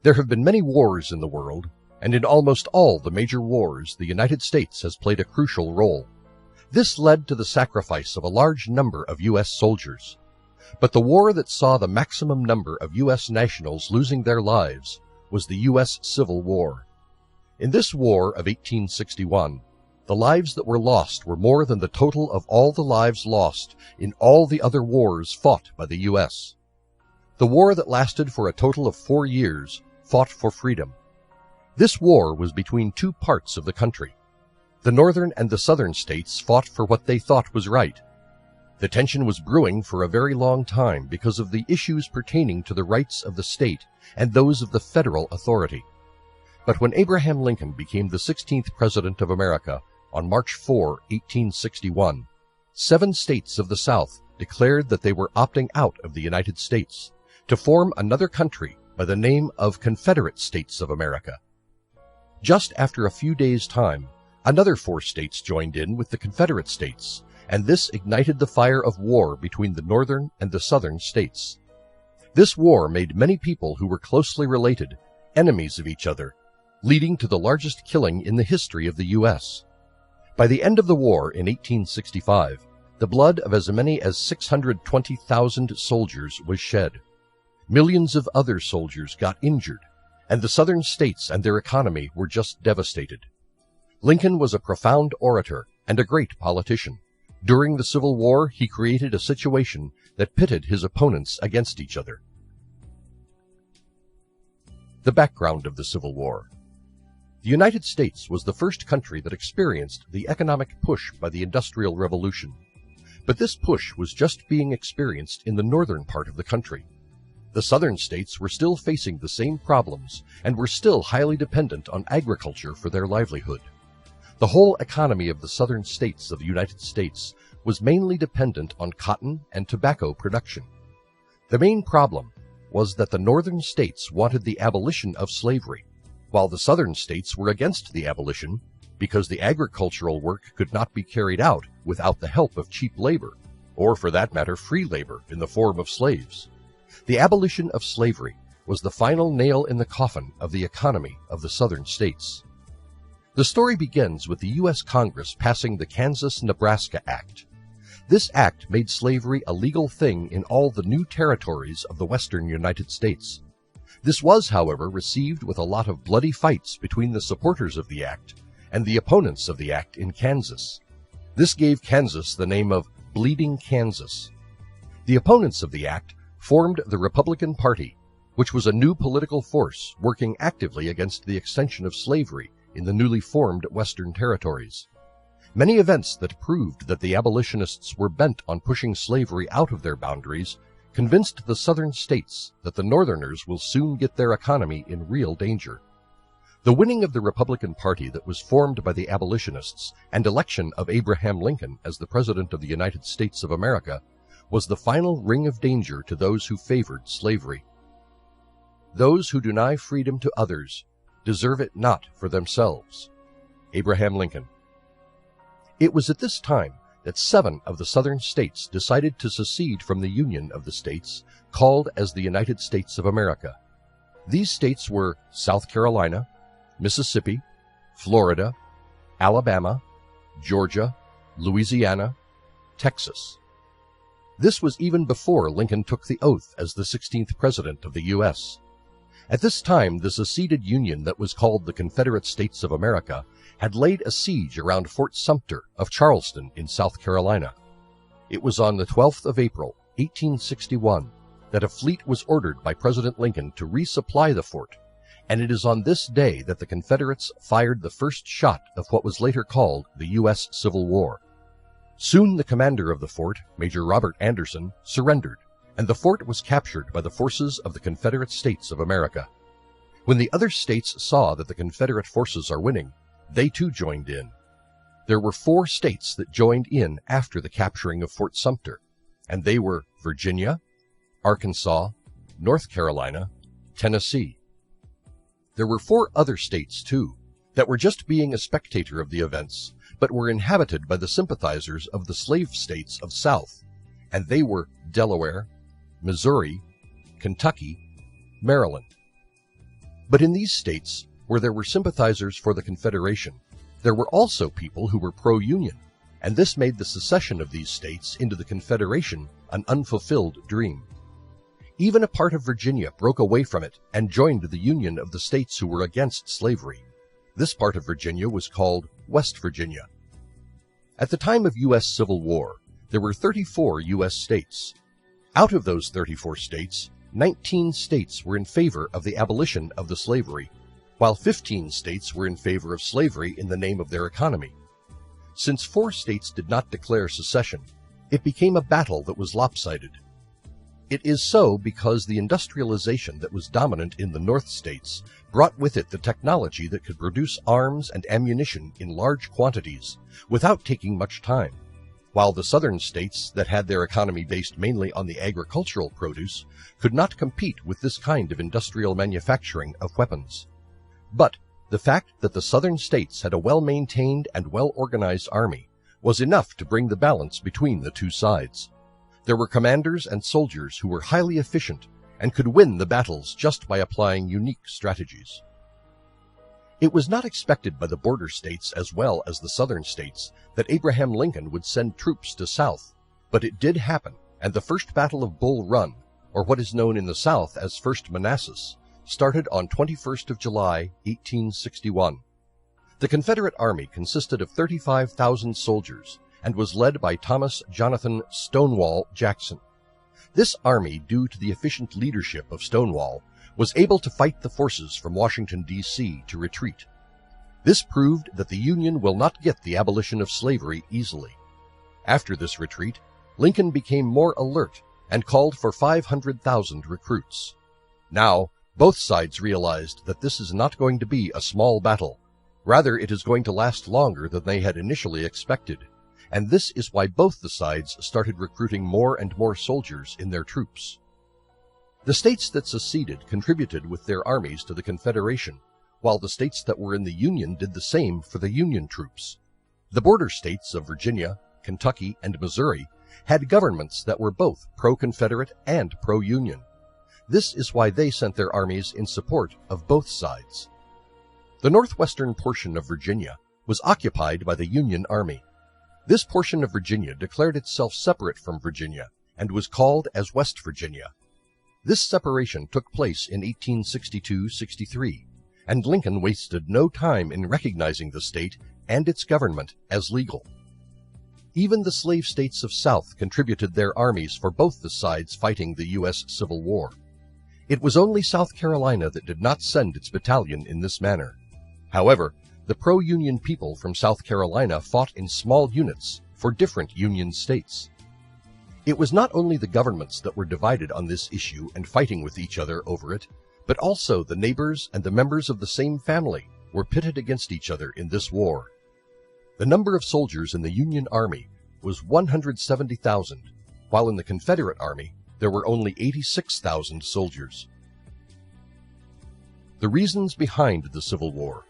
There have been many wars in the world, and in almost all the major wars, the United States has played a crucial role. This led to the sacrifice of a large number of U.S. soldiers. But the war that saw the maximum number of U.S. nationals losing their lives was the U.S. Civil War. In this war of 1861, the lives that were lost were more than the total of all the lives lost in all the other wars fought by the U.S. The war that lasted for a total of 4 years fought for freedom. This war was between two parts of the country. The northern and the southern states fought for what they thought was right. The tension was brewing for a very long time because of the issues pertaining to the rights of the state and those of the federal authority. But when Abraham Lincoln became the 16th President of America on March 4, 1861, 7 states of the South declared that they were opting out of the United States to form another country by the name of Confederate States of America. Just after a few days' time, another 4 states joined in with the Confederate States, and this ignited the fire of war between the northern and the southern states. This war made many people who were closely related enemies of each other, leading to the largest killing in the history of the U.S. By the end of the war in 1865, the blood of as many as 620,000 soldiers was shed. Millions of other soldiers got injured, and the southern states and their economy were just devastated. Lincoln was a profound orator and a great politician. During the Civil War, he created a situation that pitted his opponents against each other. The background of the Civil War. The United States was the first country that experienced the economic push by the Industrial Revolution. But this push was just being experienced in the northern part of the country. The southern states were still facing the same problems and were still highly dependent on agriculture for their livelihood. The whole economy of the southern states of the United States was mainly dependent on cotton and tobacco production. The main problem was that the northern states wanted the abolition of slavery, while the southern states were against the abolition because the agricultural work could not be carried out without the help of cheap labor, or for that matter free labor in the form of slaves. The abolition of slavery was the final nail in the coffin of the economy of the southern states. The story begins with the U.S. Congress passing the Kansas-Nebraska Act. This act made slavery a legal thing in all the new territories of the western United States. This was, however, received with a lot of bloody fights between the supporters of the act and the opponents of the act in Kansas. This gave Kansas the name of Bleeding Kansas. The opponents of the act formed the Republican Party, which was a new political force working actively against the extension of slavery in the newly formed Western territories. Many events that proved that the abolitionists were bent on pushing slavery out of their boundaries convinced the southern states that the northerners will soon get their economy in real danger. The winning of the Republican Party that was formed by the abolitionists and election of Abraham Lincoln as the President of the United States of America was the final ring of danger to those who favored slavery. Those who deny freedom to others deserve it not for themselves. Abraham Lincoln. It was at this time that 7 of the southern states decided to secede from the Union of the states, called as the United States of America. These states were South Carolina, Mississippi, Florida, Alabama, Georgia, Louisiana, Texas. This was even before Lincoln took the oath as the 16th President of the U.S. At this time, the seceded Union that was called the Confederate States of America had laid a siege around Fort Sumter of Charleston in South Carolina. It was on the 12th of April, 1861, that a fleet was ordered by President Lincoln to resupply the fort, and it is on this day that the Confederates fired the first shot of what was later called the U.S. Civil War. Soon the commander of the fort, Major Robert Anderson, surrendered, and the fort was captured by the forces of the Confederate States of America. When the other states saw that the Confederate forces are winning, they too joined in. There were 4 states that joined in after the capturing of Fort Sumter, and they were Virginia, Arkansas, North Carolina, Tennessee. There were 4 other states, too, that were just being a spectator of the events, but were inhabited by the sympathizers of the slave states of South, and they were Delaware, Missouri, Kentucky, Maryland. But in these states, where there were sympathizers for the Confederation, there were also people who were pro-Union, and this made the secession of these states into the Confederation an unfulfilled dream. Even a part of Virginia broke away from it and joined the Union of the states who were against slavery. This part of Virginia was called West Virginia. At the time of U.S. Civil War, there were 34 U.S. states. Out of those 34 states, 19 states were in favor of the abolition of the slavery, while 15 states were in favor of slavery in the name of their economy. Since 4 states did not declare secession, it became a battle that was lopsided. It is so because the industrialization that was dominant in the North states brought with it the technology that could produce arms and ammunition in large quantities without taking much time, while the Southern states that had their economy based mainly on the agricultural produce could not compete with this kind of industrial manufacturing of weapons. But the fact that the Southern states had a well-maintained and well-organized army was enough to bring the balance between the two sides. There were commanders and soldiers who were highly efficient and could win the battles just by applying unique strategies. It was not expected by the border states as well as the Southern states that Abraham Lincoln would send troops to South, but it did happen, and the First Battle of Bull Run, or what is known in the South as First Manassas, started on 21st of July, 1861. The Confederate Army consisted of 35,000 soldiers and was led by Thomas Jonathan Stonewall Jackson. This army, due to the efficient leadership of Stonewall, was able to fight the forces from Washington, D.C. to retreat. This proved that the Union will not get the abolition of slavery easily. After this retreat, Lincoln became more alert and called for 500,000 recruits. Now, both sides realized that this is not going to be a small battle. Rather, it is going to last longer than they had initially expected, and this is why both the sides started recruiting more and more soldiers in their troops. The states that seceded contributed with their armies to the Confederation, while the states that were in the Union did the same for the Union troops. The border states of Virginia, Kentucky, and Missouri had governments that were both pro-Confederate and pro-Union. This is why they sent their armies in support of both sides. The northwestern portion of Virginia was occupied by the Union Army. This portion of Virginia declared itself separate from Virginia and was called as West Virginia. This separation took place in 1862-63, and Lincoln wasted no time in recognizing the state and its government as legal. Even the slave states of South contributed their armies for both the sides fighting the U.S. Civil War. It was only South Carolina that did not send its battalion in this manner. However, the pro-Union people from South Carolina fought in small units for different Union states. It was not only the governments that were divided on this issue and fighting with each other over it, but also the neighbors and the members of the same family were pitted against each other in this war. The number of soldiers in the Union Army was 170,000, while in the Confederate Army there were only 86,000 soldiers. The reasons behind the Civil War.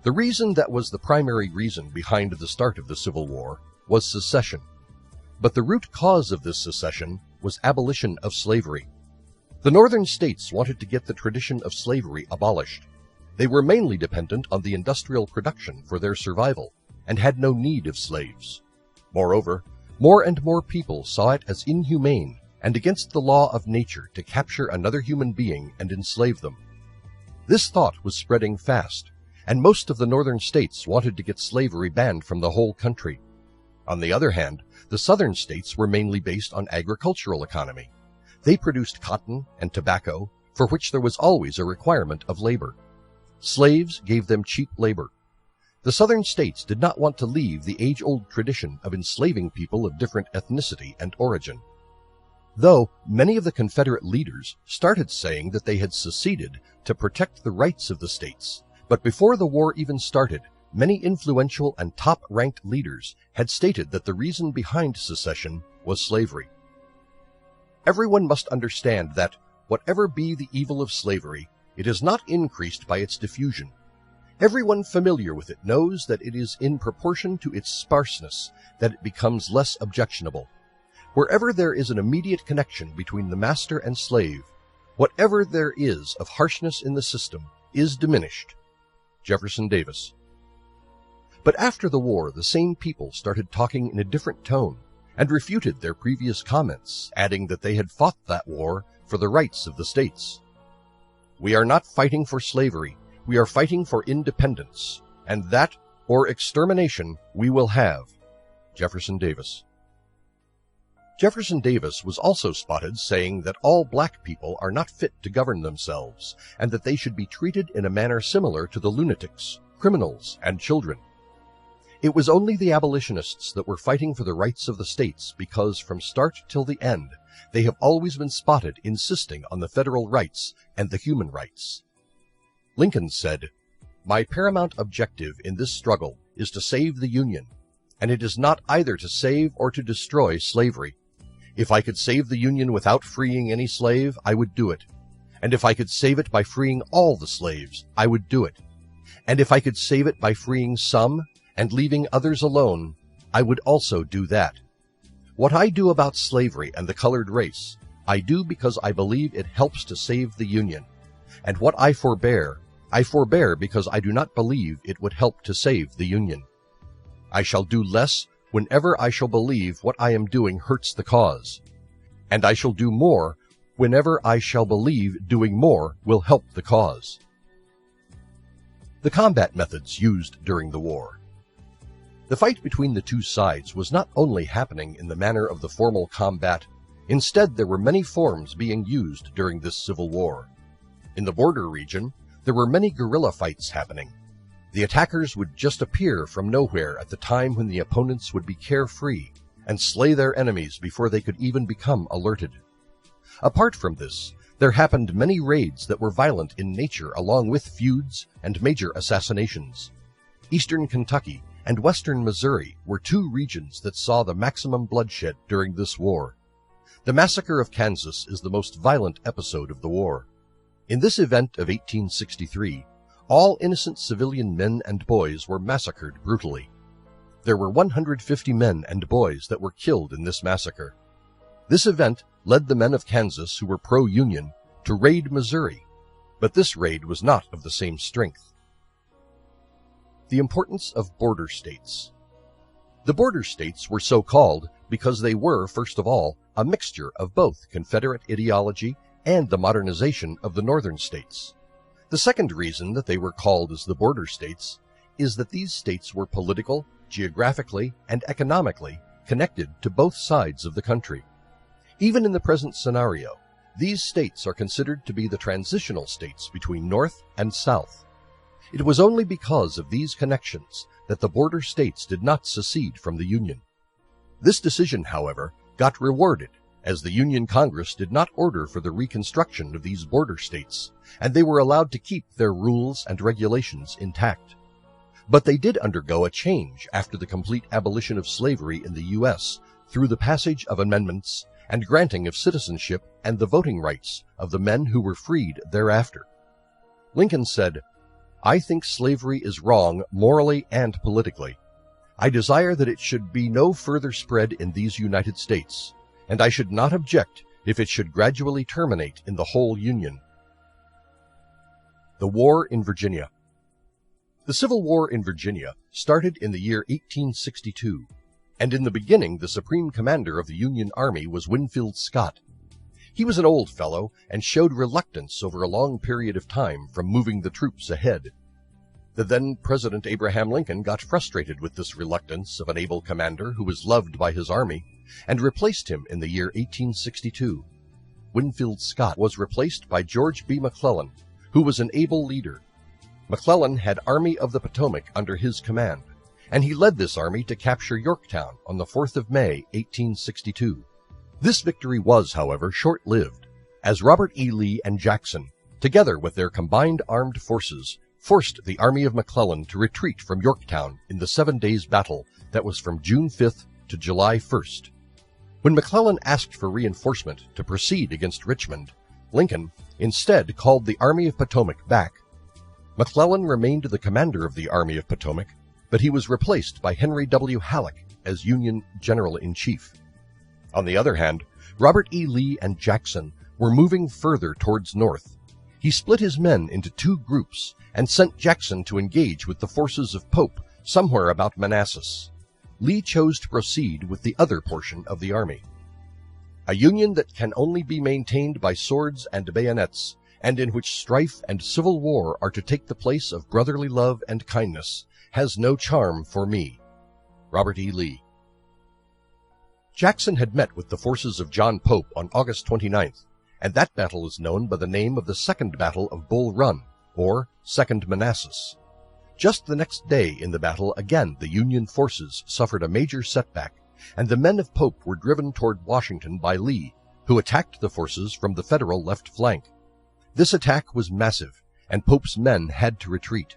The reason that was the primary reason behind the start of the Civil War was secession. But the root cause of this secession was abolition of slavery. The northern states wanted to get the tradition of slavery abolished. They were mainly dependent on the industrial production for their survival and had no need of slaves. Moreover, more and more people saw it as inhumane and against the law of nature to capture another human being and enslave them. This thought was spreading fast, and most of the northern states wanted to get slavery banned from the whole country. On the other hand, the southern states were mainly based on agricultural economy. They produced cotton and tobacco, for which there was always a requirement of labor. Slaves gave them cheap labor. The southern states did not want to leave the age-old tradition of enslaving people of different ethnicity and origin. Though many of the Confederate leaders started saying that they had seceded to protect the rights of the states, but before the war even started, many influential and top-ranked leaders had stated that the reason behind secession was slavery. Everyone must understand that, whatever be the evil of slavery, it is not increased by its diffusion. Everyone familiar with it knows that it is in proportion to its sparseness that it becomes less objectionable. Wherever there is an immediate connection between the master and slave, Whatever there is of harshness in the system is diminished. Jefferson Davis. But after the war, the same people started talking in a different tone and refuted their previous comments, adding that they had fought that war for the rights of the states. We are not fighting for slavery, we are fighting for independence, and that or extermination we will have. Jefferson Davis. Jefferson Davis was also spotted saying that all black people are not fit to govern themselves, and that they should be treated in a manner similar to the lunatics, criminals, and children. It was only the abolitionists that were fighting for the rights of the states because from start till the end, they have always been spotted insisting on the federal rights and the human rights. Lincoln said, "My paramount objective in this struggle is to save the Union, and it is not either to save or to destroy slavery. If I could save the Union without freeing any slave, I would do it. And if I could save it by freeing all the slaves, I would do it. And if I could save it by freeing some and leaving others alone, I would also do that. What I do about slavery and the colored race, I do because I believe it helps to save the Union. And what I forbear because I do not believe it would help to save the Union. I shall do less whenever I shall believe what I am doing hurts the cause. And I shall do more whenever I shall believe doing more will help the cause." The combat methods used during the war. The fight between the two sides was not only happening in the manner of the formal combat, instead there were many forms being used during this Civil War. In the border region, there were many guerrilla fights happening. The attackers would just appear from nowhere at the time when the opponents would be carefree and slay their enemies before they could even become alerted. Apart from this, there happened many raids that were violent in nature along with feuds and major assassinations. Eastern Kentucky and western Missouri were two regions that saw the maximum bloodshed during this war. The massacre of Kansas is the most violent episode of the war. In this event of 1863, all innocent civilian men and boys were massacred brutally. There were 150 men and boys that were killed in this massacre. This event led the men of Kansas who were pro-Union to raid Missouri, but this raid was not of the same strength. The importance of border states. The border states were so called because they were, first of all, a mixture of both Confederate ideology and the modernization of the northern states. The second reason that they were called as the border states is that these states were political, geographically, and economically connected to both sides of the country. Even in the present scenario, these states are considered to be the transitional states between North and South. It was only because of these connections that the border states did not secede from the Union. This decision, however, got rewarded, as the Union Congress did not order for the reconstruction of these border states, and they were allowed to keep their rules and regulations intact. But they did undergo a change after the complete abolition of slavery in the U.S. through the passage of amendments and granting of citizenship and the voting rights of the men who were freed thereafter. Lincoln said, "I think slavery is wrong morally and politically. I desire that it should be no further spread in these United States, and I should not object if it should gradually terminate in the whole Union." The War in Virginia. The Civil War in Virginia started in the year 1862, and in the beginning the supreme commander of the Union Army was Winfield Scott. He was an old fellow and showed reluctance over a long period of time from moving the troops ahead. The then President Abraham Lincoln got frustrated with this reluctance of an able commander who was loved by his army, and replaced him in the year 1862. Winfield Scott was replaced by George B. McClellan, who was an able leader. McClellan had Army of the Potomac under his command, and he led this army to capture Yorktown on the 4th of May, 1862. This victory was, however, short-lived, as Robert E. Lee and Jackson, together with their combined armed forces, forced the Army of McClellan to retreat from Yorktown in the 7 days battle that was from June 5th to July 1st. When McClellan asked for reinforcement to proceed against Richmond, Lincoln instead called the Army of Potomac back. McClellan remained the commander of the Army of Potomac, but he was replaced by Henry W. Halleck as Union General-in-Chief. On the other hand, Robert E. Lee and Jackson were moving further towards north, he split his men into two groups and sent Jackson to engage with the forces of Pope somewhere about Manassas. Lee chose to proceed with the other portion of the army. A union that can only be maintained by swords and bayonets, and in which strife and civil war are to take the place of brotherly love and kindness, has no charm for me. Robert E. Lee. Jackson had met with the forces of John Pope on August 29th, and that battle is known by the name of the Second Battle of Bull Run, or Second Manassas. Just the next day in the battle, again the Union forces suffered a major setback, and the men of Pope were driven toward Washington by Lee, who attacked the forces from the Federal left flank. This attack was massive, and Pope's men had to retreat.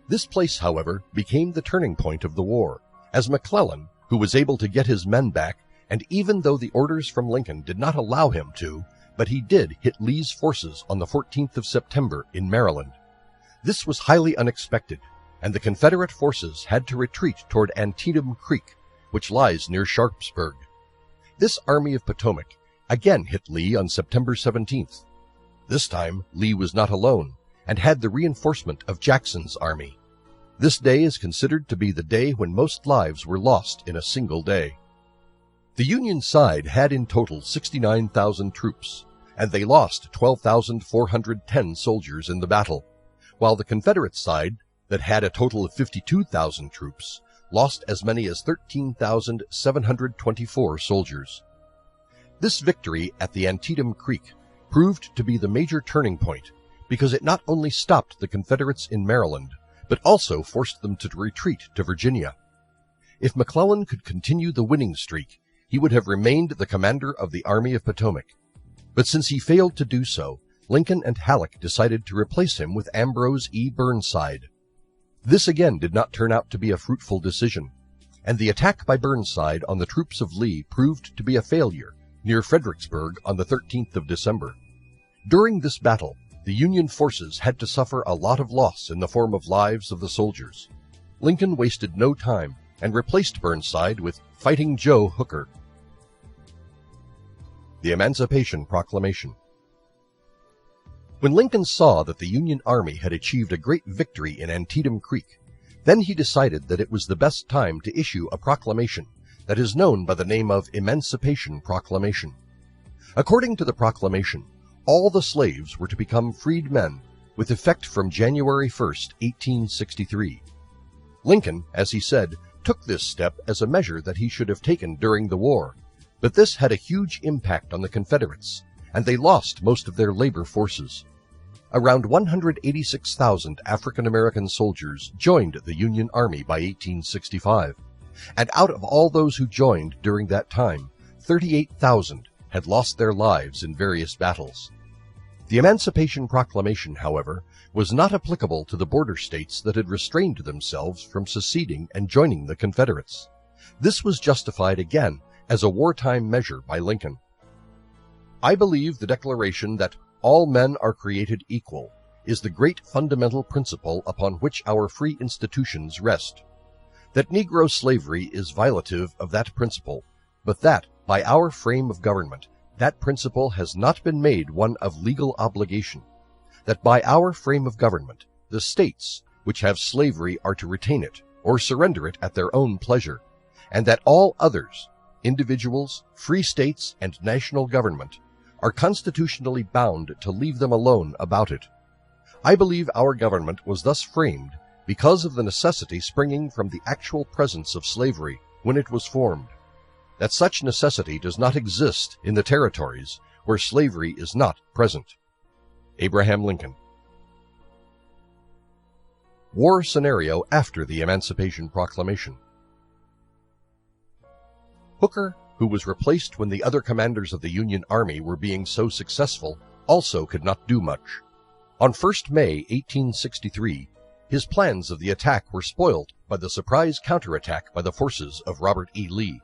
This place, however, became the turning point of the war, as McClellan, who was able to get his men back, and even though the orders from Lincoln did not allow him to, but he did hit Lee's forces on the 14th of September in Maryland. This was highly unexpected, and the Confederate forces had to retreat toward Antietam Creek, which lies near Sharpsburg. This Army of Potomac again hit Lee on September 17th. This time, Lee was not alone, and had the reinforcement of Jackson's army. This day is considered to be the day when most lives were lost in a single day. The Union side had in total 69,000 troops, and they lost 12,410 soldiers in the battle, while the Confederate side, that had a total of 52,000 troops, lost as many as 13,724 soldiers. This victory at the Antietam Creek proved to be the major turning point, because it not only stopped the Confederates in Maryland, but also forced them to retreat to Virginia. If McClellan could continue the winning streak, he would have remained the commander of the Army of Potomac. But since he failed to do so, Lincoln and Halleck decided to replace him with Ambrose E. Burnside. This again did not turn out to be a fruitful decision, and the attack by Burnside on the troops of Lee proved to be a failure near Fredericksburg on the 13th of December. During this battle, the Union forces had to suffer a lot of loss in the form of lives of the soldiers. Lincoln wasted no time and replaced Burnside with Fighting Joe Hooker. The Emancipation Proclamation. When Lincoln saw that the Union Army had achieved a great victory in Antietam Creek, then he decided that it was the best time to issue a proclamation that is known by the name of Emancipation Proclamation. According to the proclamation, all the slaves were to become freed men with effect from January 1st, 1863. Lincoln, as he said, took this step as a measure that he should have taken during the war, but this had a huge impact on the Confederates, and they lost most of their labor forces. Around 186,000 African American soldiers joined the Union Army by 1865, and out of all those who joined during that time, 38,000 had lost their lives in various battles. The Emancipation Proclamation, however, was not applicable to the border states that had restrained themselves from seceding and joining the Confederates. This was justified again as a wartime measure by Lincoln. I believe the declaration that all men are created equal is the great fundamental principle upon which our free institutions rest. That Negro slavery is violative of that principle, but that, by our frame of government, that principle has not been made one of legal obligation. That by our frame of government, the states which have slavery are to retain it, or surrender it at their own pleasure, and that all others, individuals, free states, and national government, are constitutionally bound to leave them alone about it. I believe our government was thus framed because of the necessity springing from the actual presence of slavery when it was formed. That such necessity does not exist in the territories where slavery is not present. Abraham Lincoln. War scenario after the Emancipation Proclamation. Hooker, who was replaced when the other commanders of the Union Army were being so successful, also could not do much. On 1st May, 1863, his plans of the attack were spoiled by the surprise counterattack by the forces of Robert E. Lee.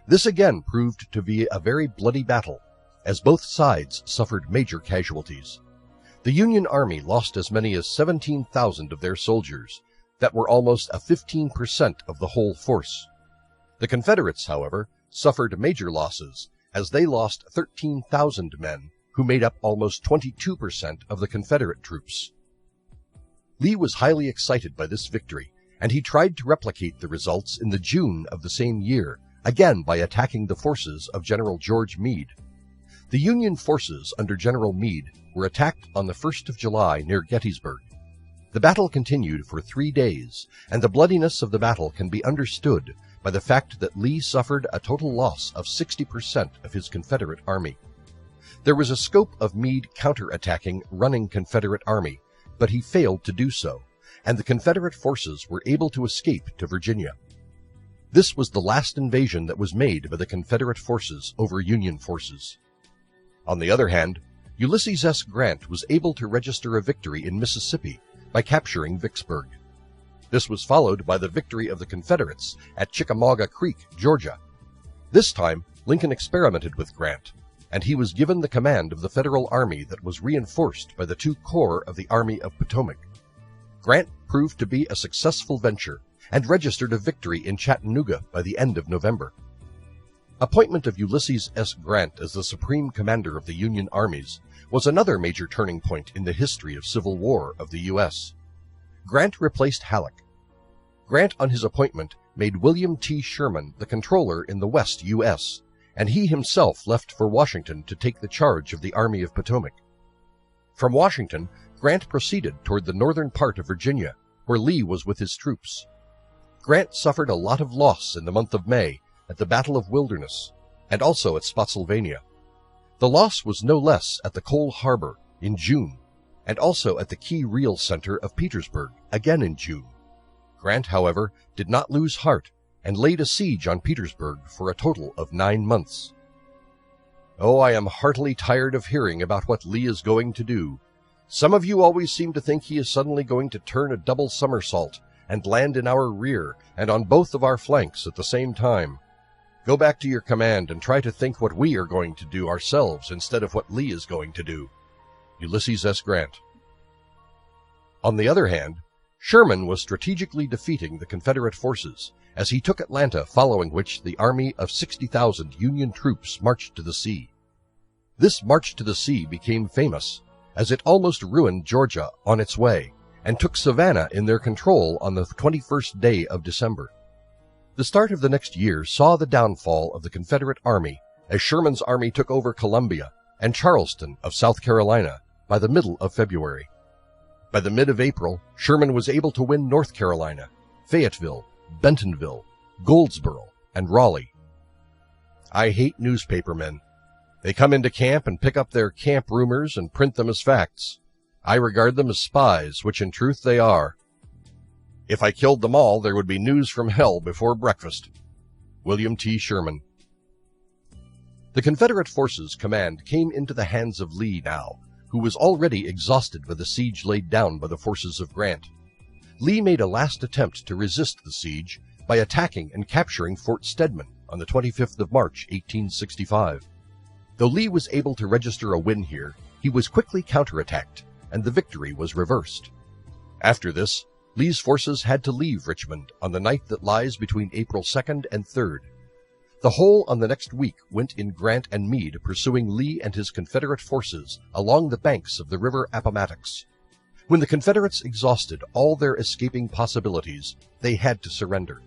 This again proved to be a very bloody battle, as both sides suffered major casualties. The Union Army lost as many as 17,000 of their soldiers, that were almost a 15% of the whole force. The Confederates, however, suffered major losses, as they lost 13,000 men, who made up almost 22% of the Confederate troops. Lee was highly excited by this victory, and he tried to replicate the results in the June of the same year, again by attacking the forces of General George Meade. The Union forces under General Meade were attacked on the 1st of July near Gettysburg. The battle continued for 3 days, and the bloodiness of the battle can be understood by the fact that Lee suffered a total loss of 60% of his Confederate army. There was a scope of Meade counterattacking running Confederate army, but he failed to do so, and the Confederate forces were able to escape to Virginia. This was the last invasion that was made by the Confederate forces over Union forces. On the other hand, Ulysses S. Grant was able to register a victory in Mississippi by capturing Vicksburg. This was followed by the victory of the Confederates at Chickamauga Creek, Georgia. This time, Lincoln experimented with Grant, and he was given the command of the Federal Army that was reinforced by the 2 corps of the Army of Potomac. Grant proved to be a successful venture and registered a victory in Chattanooga by the end of November. Appointment of Ulysses S. Grant as the supreme commander of the Union armies was another major turning point in the history of Civil War of the U.S. Grant replaced Halleck. Grant, on his appointment, made William T. Sherman the controller in the West U.S., and he himself left for Washington to take the charge of the Army of Potomac. From Washington, Grant proceeded toward the northern part of Virginia, where Lee was with his troops. Grant suffered a lot of loss in the month of May at the Battle of Wilderness, and also at Spotsylvania. The loss was no less at the Coal Harbor in June, and also at the Key Reel Center of Petersburg, again in June. Grant, however, did not lose heart and laid a siege on Petersburg for a total of 9 months. Oh, I am heartily tired of hearing about what Lee is going to do. Some of you always seem to think he is suddenly going to turn a double somersault and land in our rear and on both of our flanks at the same time. Go back to your command and try to think what we are going to do ourselves instead of what Lee is going to do. Ulysses S. Grant. On the other hand, Sherman was strategically defeating the Confederate forces as he took Atlanta, following which the army of 60,000 Union troops marched to the sea. This march to the sea became famous, as it almost ruined Georgia on its way, and took Savannah in their control on the 21st day of December. The start of the next year saw the downfall of the Confederate Army as Sherman's army took over Columbia and Charleston of South Carolina by the middle of February. By the mid of April, Sherman was able to win North Carolina, Fayetteville, Bentonville, Goldsboro, and Raleigh. I hate newspapermen. They come into camp and pick up their camp rumors and print them as facts. I regard them as spies, which in truth they are. If I killed them all, there would be news from hell before breakfast. William T. Sherman. The Confederate forces' command came into the hands of Lee now, who was already exhausted by the siege laid down by the forces of Grant. Lee made a last attempt to resist the siege by attacking and capturing Fort Stedman on the 25th of March, 1865. Though Lee was able to register a win here, he was quickly counterattacked, and the victory was reversed. After this, Lee's forces had to leave Richmond on the night that lies between April 2nd and 3rd. The whole on the next week went in Grant and Meade pursuing Lee and his Confederate forces along the banks of the river Appomattox. When the Confederates exhausted all their escaping possibilities, they had to surrender.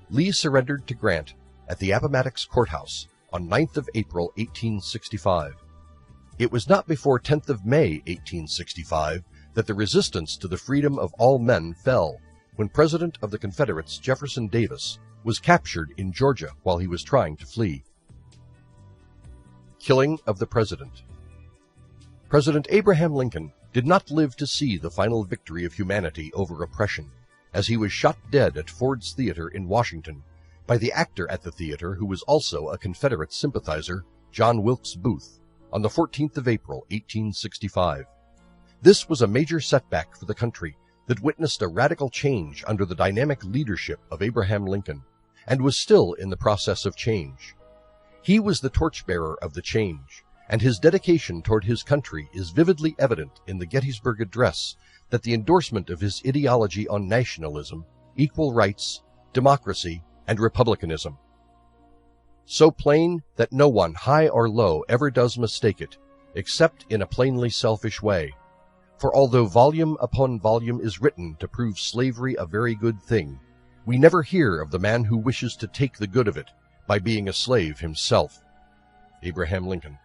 Lee surrendered to Grant at the Appomattox Courthouse on 9th of April, 1865. It was not before 10th of May, 1865, that the resistance to the freedom of all men fell, when President of the Confederates Jefferson Davis was captured in Georgia while he was trying to flee. Killing of the President. President Abraham Lincoln did not live to see the final victory of humanity over oppression, as he was shot dead at Ford's Theater in Washington by the actor at the theater who was also a Confederate sympathizer, John Wilkes Booth, on the 14th of April, 1865. This was a major setback for the country that witnessed a radical change under the dynamic leadership of Abraham Lincoln, and was still in the process of change. He was the torchbearer of the change, and his dedication toward his country is vividly evident in the Gettysburg Address that the endorsement of his ideology on nationalism, equal rights, democracy, and republicanism. So plain that no one, high or low, ever does mistake it, except in a plainly selfish way. For although volume upon volume is written to prove slavery a very good thing, we never hear of the man who wishes to take the good of it by being a slave himself. Abraham Lincoln.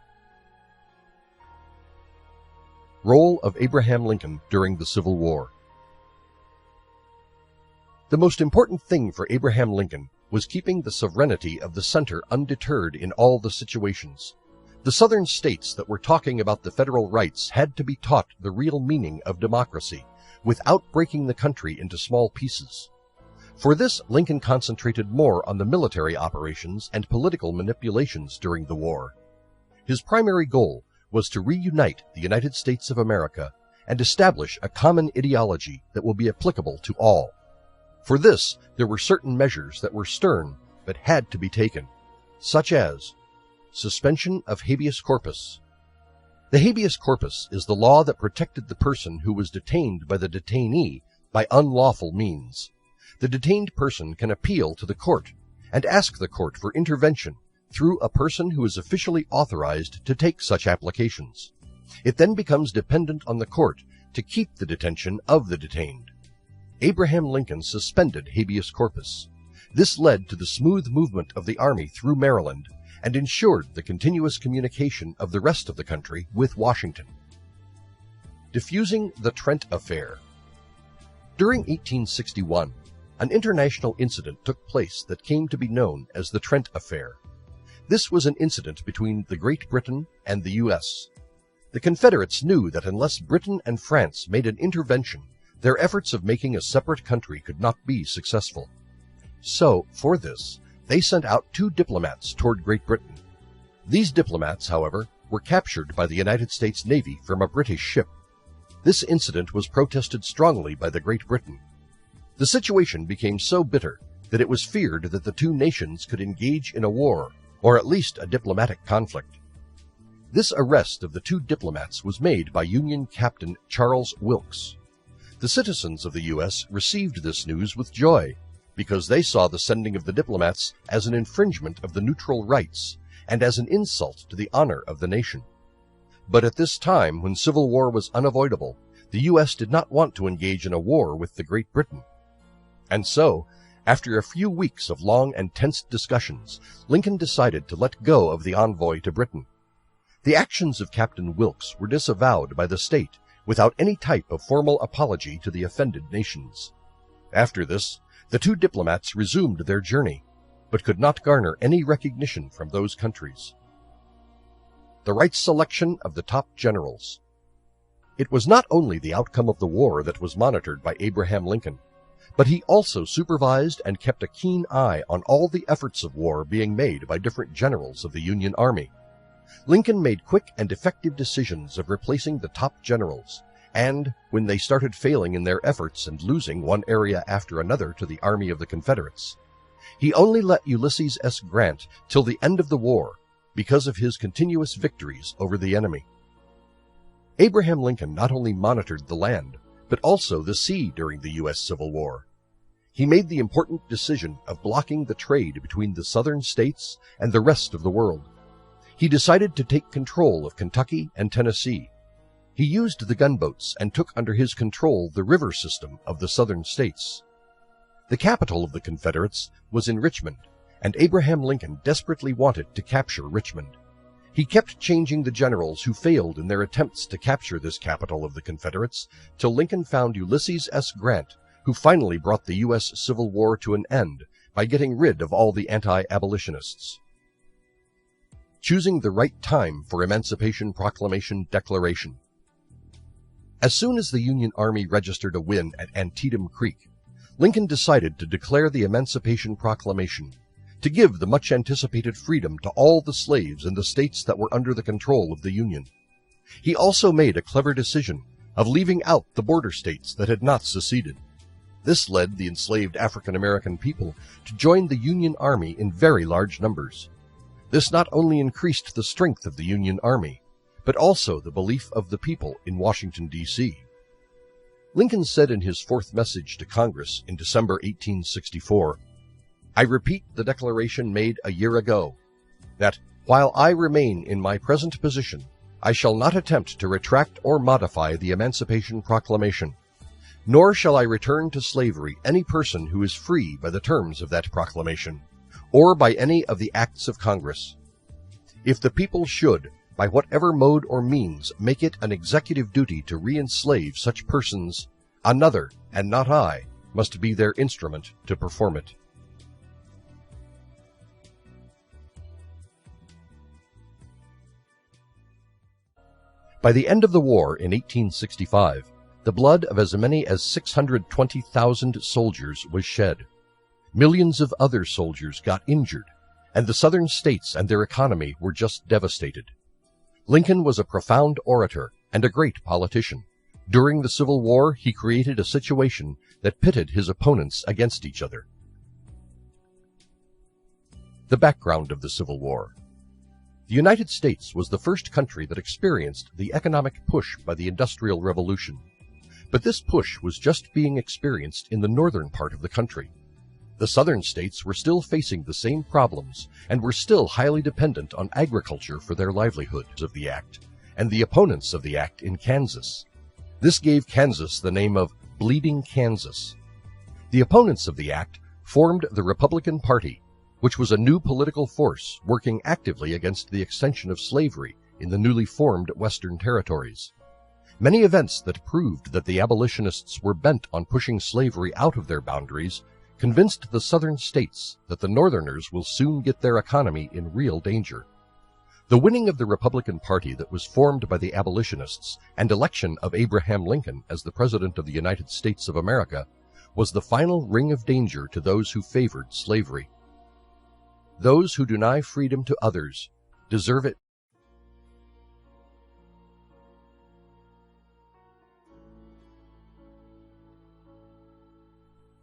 Role of Abraham Lincoln during the Civil War. The most important thing for Abraham Lincoln was keeping the sovereignty of the center undeterred in all the situations. The southern states that were talking about the federal rights had to be taught the real meaning of democracy without breaking the country into small pieces. For this, Lincoln concentrated more on the military operations and political manipulations during the war. His primary goal was to reunite the United States of America and establish a common ideology that will be applicable to all. For this, there were certain measures that were stern but had to be taken, such as suspension of habeas corpus. The habeas corpus is the law that protected the person who was detained by the detainee by unlawful means. The detained person can appeal to the court and ask the court for intervention through a person who is officially authorized to take such applications. It then becomes dependent on the court to keep the detention of the detained. Abraham Lincoln suspended habeas corpus. This led to the smooth movement of the Army through Maryland and ensured the continuous communication of the rest of the country with Washington. Diffusing the Trent Affair. During 1861, an international incident took place that came to be known as the Trent Affair. This was an incident between the Great Britain and the U.S. The Confederates knew that unless Britain and France made an intervention, their efforts of making a separate country could not be successful. So, for this, they sent out 2 diplomats toward Great Britain. These diplomats, however, were captured by the United States Navy from a British ship. This incident was protested strongly by the Great Britain. The situation became so bitter that it was feared that the 2 nations could engage in a war, or at least a diplomatic conflict. This arrest of the 2 diplomats was made by Union Captain Charles Wilkes. The citizens of the U.S. received this news with joy, because they saw the sending of the diplomats as an infringement of the neutral rights and as an insult to the honor of the nation. But at this time, when civil war was unavoidable, the U.S. did not want to engage in a war with the Great Britain. And so, after a few weeks of long and tense discussions, Lincoln decided to let go of the envoy to Britain. The actions of Captain Wilkes were disavowed by the state without any type of formal apology to the offended nations. After this, the 2 diplomats resumed their journey, but could not garner any recognition from those countries. The right selection of the top generals. It was not only the outcome of the war that was monitored by Abraham Lincoln, but he also supervised and kept a keen eye on all the efforts of war being made by different generals of the Union Army. Lincoln made quick and effective decisions of replacing the top generals, and when they started failing in their efforts and losing one area after another to the Army of the Confederates, he only let Ulysses S. Grant till the end of the war because of his continuous victories over the enemy. Abraham Lincoln not only monitored the land, but also the sea during the U.S. Civil War. He made the important decision of blocking the trade between the southern states and the rest of the world. He decided to take control of Kentucky and Tennessee. He used the gunboats and took under his control the river system of the southern states. The capital of the Confederates was in Richmond, and Abraham Lincoln desperately wanted to capture Richmond. He kept changing the generals who failed in their attempts to capture this capital of the Confederates till Lincoln found Ulysses S. Grant, who finally brought the U.S. Civil War to an end by getting rid of all the anti-abolitionists. Choosing the right time for Emancipation Proclamation Declaration. As soon as the Union Army registered a win at Antietam Creek, Lincoln decided to declare the Emancipation Proclamation, to give the much-anticipated freedom to all the slaves in the states that were under the control of the Union. He also made a clever decision of leaving out the border states that had not seceded. This led the enslaved African American people to join the Union Army in very large numbers. This not only increased the strength of the Union Army, but also the belief of the people in Washington, D.C. Lincoln said in his 4th message to Congress in December 1864, "I repeat the declaration made a year ago, that while I remain in my present position, I shall not attempt to retract or modify the Emancipation Proclamation, nor shall I return to slavery any person who is free by the terms of that proclamation, or by any of the acts of Congress. If the people should, by whatever mode or means, make it an executive duty to re-enslave such persons, another, and not I, must be their instrument to perform it. By the end of the war in 1865, the blood of as many as 620,000 soldiers was shed. Millions of other soldiers got injured, and the Southern states and their economy were just devastated. Lincoln was a profound orator and a great politician. During the Civil War, he created a situation that pitted his opponents against each other. The background of the Civil War. The United States was the first country that experienced the economic push by the Industrial Revolution. But this push was just being experienced in the northern part of the country. The southern states were still facing the same problems and were still highly dependent on agriculture for their livelihoods of the act, and the opponents of the act in Kansas. This gave Kansas the name of Bleeding Kansas. The opponents of the act formed the Republican Party, which was a new political force working actively against the extension of slavery in the newly formed Western territories. Many events that proved that the abolitionists were bent on pushing slavery out of their boundaries convinced the southern states that the northerners will soon get their economy in real danger. The winning of the Republican Party that was formed by the abolitionists and election of Abraham Lincoln as the President of the United States of America was the final ring of danger to those who favored slavery. Those who deny freedom to others deserve it.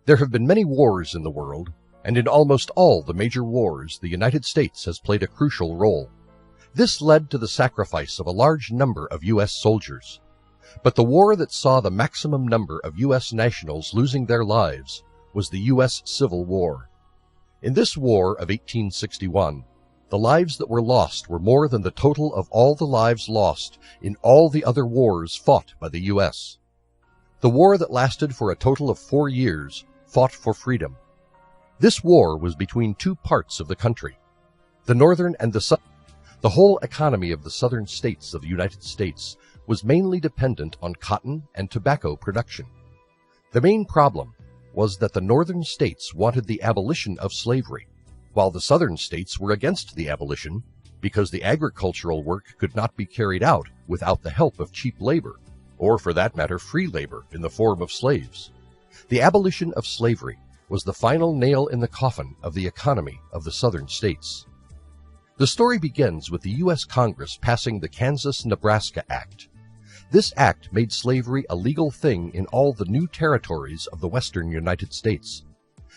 There have been many wars in the world, and in almost all the major wars, the United States has played a crucial role. This led to the sacrifice of a large number of U.S. soldiers. But the war that saw the maximum number of U.S. nationals losing their lives was the U.S. Civil War. In this war of 1861, the lives that were lost were more than the total of all the lives lost in all the other wars fought by the U.S. The war that lasted for a total of 4 years fought for freedom. This war was between two parts of the country, the northern and the southern. The whole economy of the southern states of the United States was mainly dependent on cotton and tobacco production. The main problem was that the northern states wanted the abolition of slavery, while the southern states were against the abolition because the agricultural work could not be carried out without the help of cheap labor, or for that matter free labor in the form of slaves. The abolition of slavery was the final nail in the coffin of the economy of the southern states. The story begins with the U.S. Congress passing the Kansas-Nebraska Act. This act made slavery a legal thing in all the new territories of the western United States.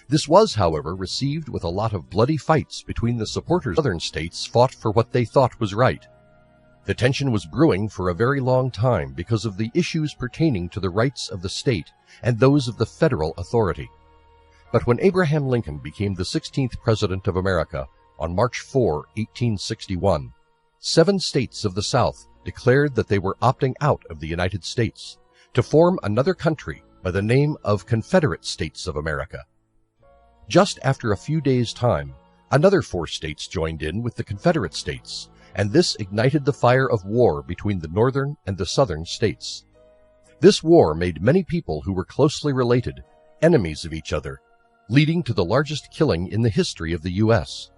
This was, however, received with a lot of bloody fights between the supporters. Southern states fought for what they thought was right. The tension was brewing for a very long time because of the issues pertaining to the rights of the state and those of the federal authority. But when Abraham Lincoln became the 16th President of America on March 4, 1861, 7 states of the South declared that they were opting out of the United States to form another country by the name of Confederate States of America. Just after a few days' time, another 4 states joined in with the Confederate States, and this ignited the fire of war between the northern and the southern states. This war made many people who were closely related enemies of each other, leading to the largest killing in the history of the U.S.